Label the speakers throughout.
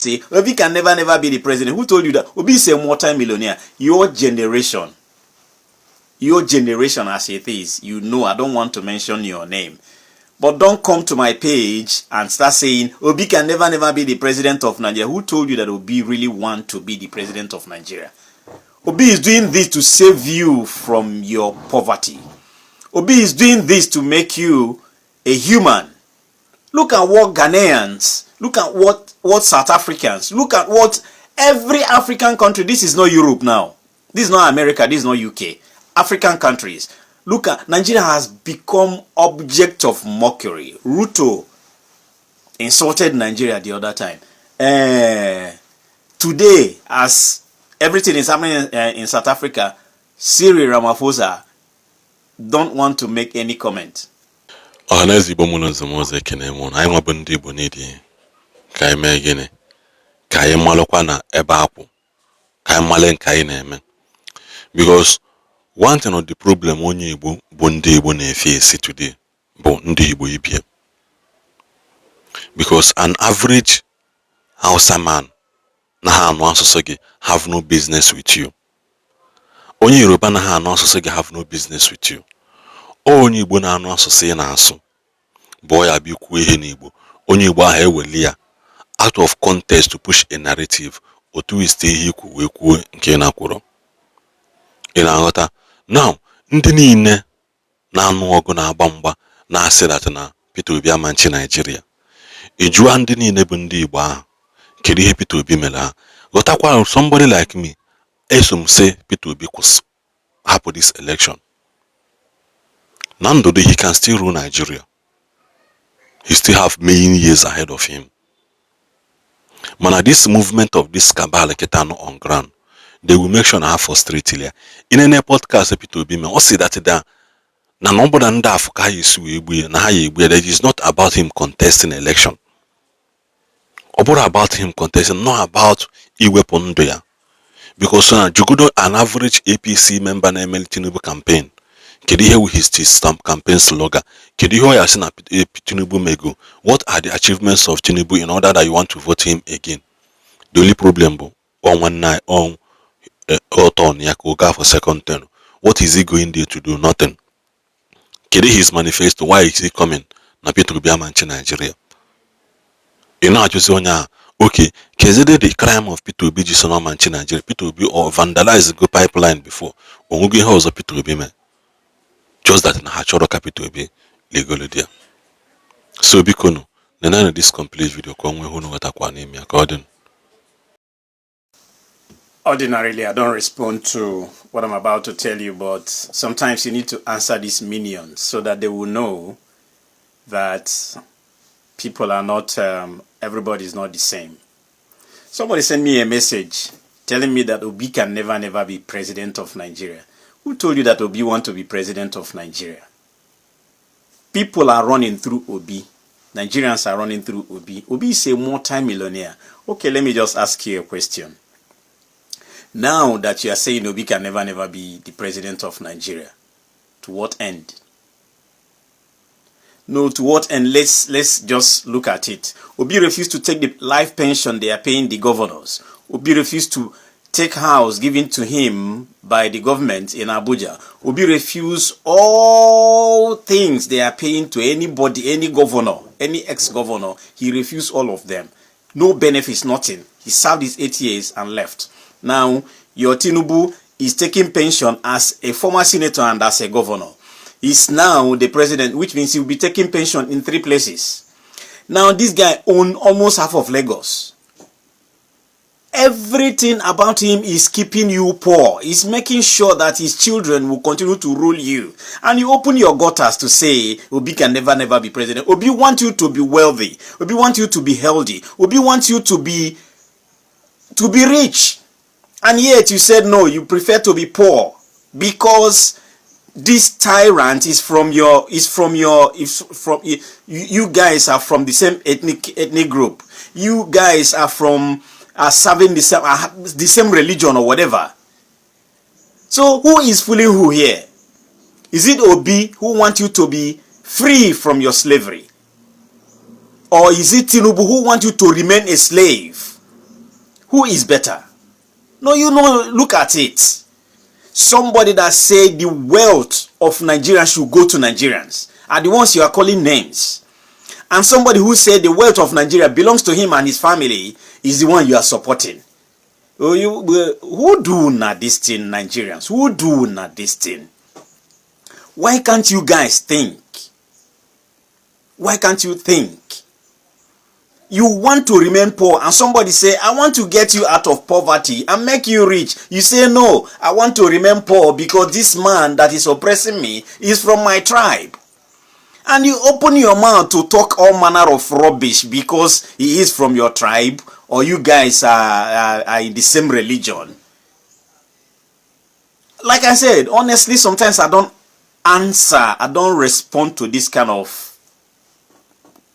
Speaker 1: say Obi can never be the president. Who told you that? Obi is a multi-millionaire. Your generation as it is, you know, I don't want to mention your name. But don't come to my page and start saying Obi can never be the president of Nigeria. Who told you that Obi really want to be the president of Nigeria? Obi is doing this to save you from your poverty. Obi is doing this to make you a human. Look at what Ghanaians, look at what South Africans, look at what every African country. This is not Europe now. This is not America. This is not UK. African countries. Look at Nigeria has become object of mockery. Ruto insulted Nigeria the other time. Today, as everything is happening in South Africa, Cyril Ramaphosa don't want to make any comment.
Speaker 2: Ọhaneze Igbo mụ n'ụzọ m ọzọ ekene mụ na anyị nwabụ ndị Igbo niile ka anyị mee gịnị ka anyị malụkwa na ebe akwụ ka anyị male nke anyị na-eme because one thing of the problem onye Igbo bụ ndị Igbo na-efe today bụ ndị Igbo ibie because an average Hausa man na ha anụ asụsụ gị have no business with you. Onye Yoruba na ha anụ asụsụ gị have no business with you. Onye Igbo na-anụ asụsụ ị na-asụ bụ ya bụ kwuo ihe n'Igbo, onye Igbo ahụ eweli ya out of context to push a narrative otu iste ihe ikwu wee kwuo nke na-akwụrụ. Ị na-aghọta? Now, ndị niile na-anụ ọgụ na-agba mgba na-asị that na Peter Obi amanchi Nigeria. Ijụa ndị niile bụ ndị Igbo ahụ kedu ihe Peter Obi mere ha? Ghọtakwa somebody like me eso m say Peter Obi kwụsị hapụ this election. Nando, he can still rule Nigeria. He still have many years ahead of him. Man, this movement of this cabal ketano on ground, they will make sure I have frustrated here. In any podcast, Peter Obi may say that na number than that for it is not about him contesting election. Or about him contesting, not about weapon there. Because Jugudo, an average APC member named Tinubu campaign. Can you hear his campaign slogan? Can you hear Tinubu Mego? What are the achievements of Tinubu in order that you want to vote him again? The only problem on one night on turn Yakoga for second term. What is he going there to do? Nothing. Can you hear his manifesto? Why is he coming? Na Peter Obi amanchi Nigeria. You know what you say? Okay, consider the crime of Peter Obi just no manchi Nigeria. Peter Obi or vandalized the pipeline before. Ongugi house of Peter Obi man. Just that in Hachoro capital be legally there. So bikono, the none of this complete video come we who know what I name according.
Speaker 1: Ordinarily, I don't respond to what I'm about to tell you, but sometimes you need to answer these minions so that they will know that people are not, everybody is not the same. Somebody sent me a message telling me that Obi can never be president of Nigeria. Who told you that Obi want to be president of Nigeria? People are running through Obi. Nigerians are running through Obi. Obi is a multi-millionaire. Okay, let me just ask you a question. Now that you are saying Obi can never be the president of Nigeria, to what end? No, to what end? Let's just look at it. Obi refused to take the life pension they are paying the governors. Obi refused to take house given to him by the government in Abuja. Obi refused all things they are paying to anybody, any governor, any ex-governor. He refused all of them. No benefits, nothing. He served his 8 years and left. Now, your Tinubu is taking pension as a former senator and as a governor. He's now the president, which means he'll be taking pension in 3 places. Now, this guy owns almost half of Lagos. Everything about him is keeping you poor. He's making sure that his children will continue to rule you. And you open your gutters to say, Obi can never be president. Obi wants you to be wealthy. Obi wants you to be healthy. Obi wants you to be rich. And yet you said no, you prefer to be poor. Because this tyrant is you guys are from the same ethnic group. You guys are serving the same religion or whatever. So who is fooling who here? Is it Obi who wants you to be free from your slavery? Or is it Tinubu who wants you to remain a slave? Who is better? No, you know, look at it. Somebody that say the wealth of Nigerians should go to Nigerians are the ones you are calling names. And somebody who said the wealth of Nigeria belongs to him and his family is the one you are supporting. Who do not this thing, Nigerians? Who do not this thing? Why can't you guys think? Why can't you think? You want to remain poor and somebody say, I want to get you out of poverty and make you rich. You say, no, I want to remain poor because this man that is oppressing me is from my tribe. And you open your mouth to talk all manner of rubbish because he is from your tribe or you guys are in the same religion. Like I said, honestly, sometimes I don't answer, I don't respond to this kind of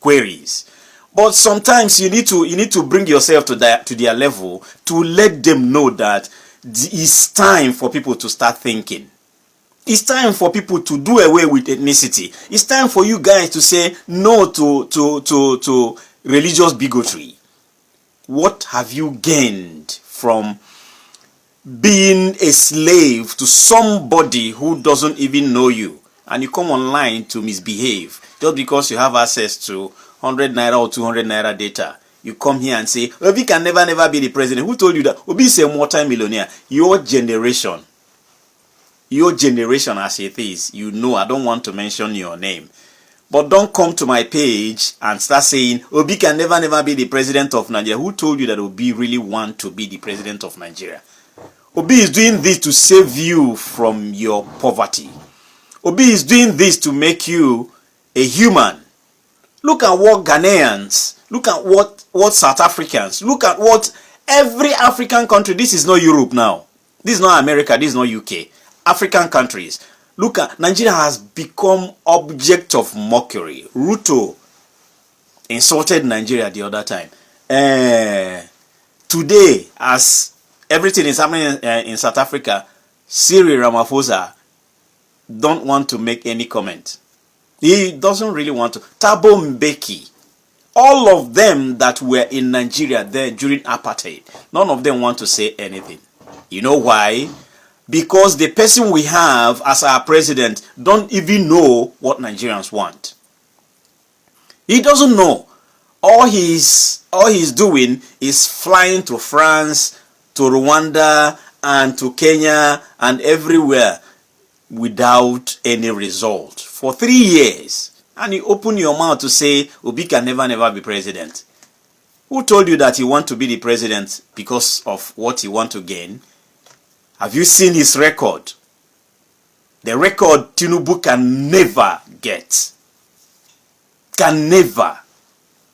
Speaker 1: queries. But sometimes you need to bring yourself to their level to let them know that it's time for people to start thinking. It's time for people to do away with ethnicity. It's time for you guys to say no to religious bigotry. What have you gained from being a slave to somebody who doesn't even know you? And you come online to misbehave just because you have access to 100 naira or 200 naira data. You come here and say, Obi can never be the president. Who told you that? Obi is a multi-millionaire. Your generation as it is, you know, I don't want to mention your name. But don't come to my page and start saying, Obi can never be the president of Nigeria. Who told you that Obi really want to be the president of Nigeria? Obi is doing this to save you from your poverty. Obi is doing this to make you a human. Look at what Ghanaians, look at what South Africans, look at what every African country, this is not Europe now. This is not America, this is not UK. African countries. Look at Nigeria has become object of mockery. Ruto insulted Nigeria the other time. Today, as everything is happening in South Africa, Cyril Ramaphosa don't want to make any comment. He doesn't really want to. Thabo Mbeki, all of them that were in Nigeria there during apartheid, none of them want to say anything. You know why? Because the person we have as our president don't even know what Nigerians want. He doesn't know. All he's doing is flying to France, to Rwanda, and to Kenya, and everywhere without any result for 3 years. And you open your mouth to say Obi can never be president. Who told you that he want to be the president because of what he want to gain? Have you seen his record? The record Tinubu can never get. Can never.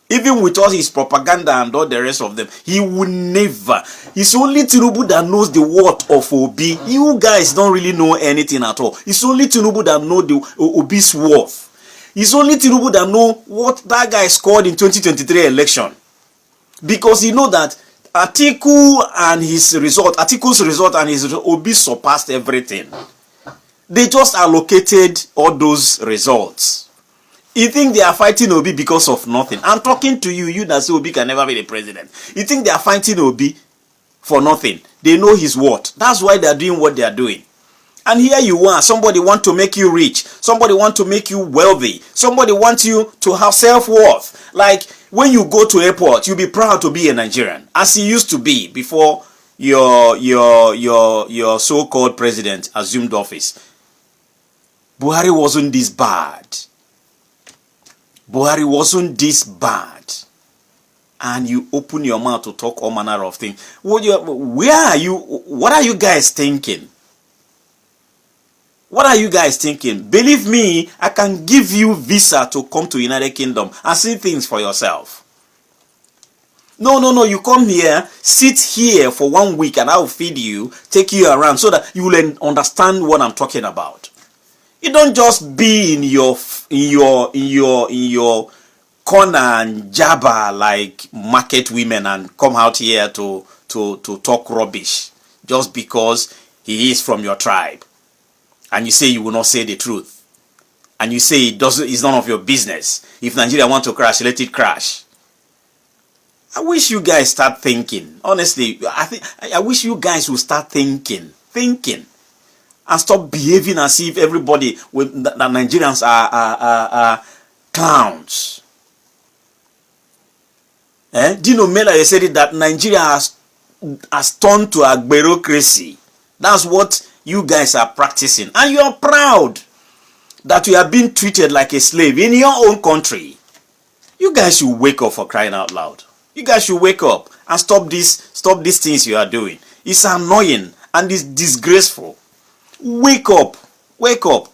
Speaker 1: Even with all his propaganda and all the rest of them, he will never. It's only Tinubu that knows the worth of Obi. You guys don't really know anything at all. It's only Tinubu that know the Obi's worth. It's only Tinubu that know what that guy scored in 2023 election. Because he know that Atiku's result and his Obi surpassed everything. They just allocated all those results. You think they are fighting Obi because of nothing? I'm talking to you, you that say Obi can never be the president. You think they are fighting Obi for nothing? They know his worth. That's why they are doing what they are doing. And here you are, somebody want to make you rich. Somebody want to make you wealthy. Somebody wants you to have self-worth. Like when you go to airport, you'll be proud to be a Nigerian, as you used to be before your so-called president assumed office. Buhari wasn't this bad. Buhari wasn't this bad. And you open your mouth to talk all manner of things. Where are you? What are you guys thinking? What are you guys thinking? Believe me, I can give you visa to come to United Kingdom and see things for yourself. No. You come here, sit here for 1 week and I will feed you, take you around so that you will understand what I'm talking about. You don't just be in your corner and jabber like market women and come out here to talk rubbish just because he is from your tribe. And you say you will not say the truth. And you say it's none of your business. If Nigeria want to crash, let it crash. I wish you guys start thinking. Honestly, I wish you guys will start thinking, and stop behaving as if everybody with the Nigerians are clowns. Dino Mela said it, that Nigeria has turned to a bureaucracy. That's what you guys are practicing, and you are proud that you are being treated like a slave in your own country. You guys should wake up, for crying out loud. You guys should wake up and stop these things you are doing. It's annoying and it's disgraceful. Wake up. Wake up.